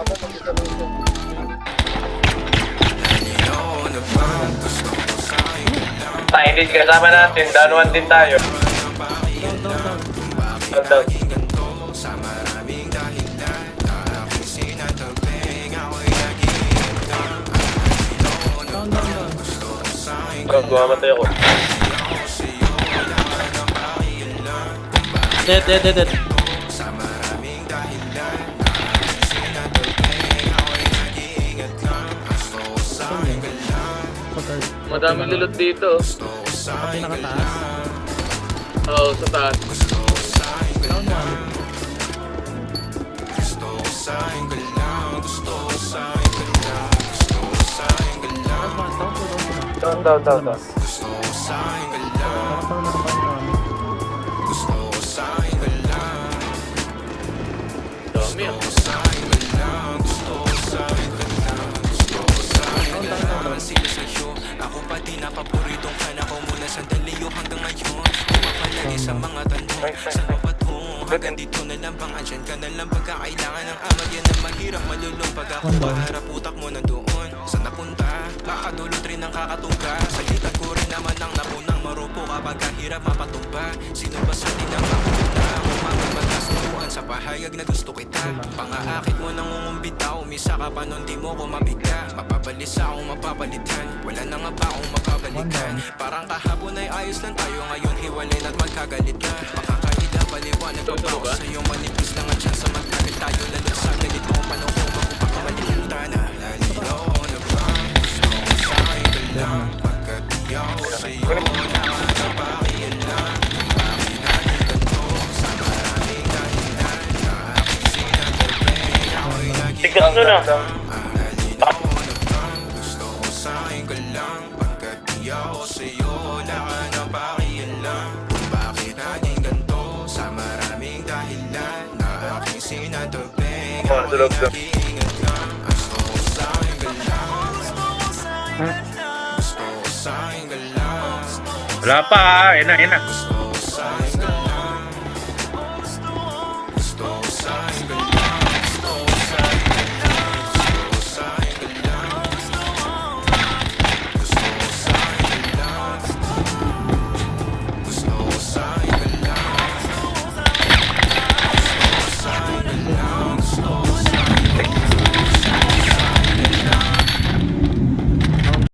Tama, mag-isa lang siya. Tayo din kasama natin, down 1 din tayo. Down. Gumamatay ako. Dead. Madaming lulot dito. Pati nakataas. Oo, sa taas. Round 1. Down. Dami ah. Ako pati na paboritong kana ko muna sandali o hanggang ngayon Pumapalagi sa mga tanong Saan pa patungo hanggang dito na lang bang andyan ka na lang pagkakailangan ng ama yan na mahirap malulong pag ako paharap utak mo na doon Saan napunta? Kakadulot rin ang kakatungga Salitan ko rin naman ang napunang marupo kapag kahirap mapatumba Sino ba sa atin ang makikita? Umabot magkasuruan sa pahayag na gusto kita Pangaakit mo nang umumbita Umisa ka pa nun di mo ko mabigla Mapapalis akong mapapalitan Wala na nga ba akong mapabalikan Parang kahapon ay ayos lang tayo Ngayon hiwalay at magkagalit na Makakaila paliwanag pa ba ako sa'yo Manipis lang ang chance magkagalit tayo Lalo sa ganito panahon ko Magpakamalimutan na Lalito na ba Gusto ko sa'yo ka lang Pagkat di ako sa'yo Nakakapakiyan lang Bakit natin ganito Sa maraming dahilan Na aking sinatagpay Ako'y naging Tigas nun ah. Gusto ko sa'yo ka lang Pagkat di ako sa'yo Wala ka na pakialam Kung bakit naging ganito Sa maraming dahilan Na aking sinatagpay Ako'y nag-iingat lang Gusto ko sa'yo ka lang Gusto ko sa'yo ka lang Wala pa, ina. Gusto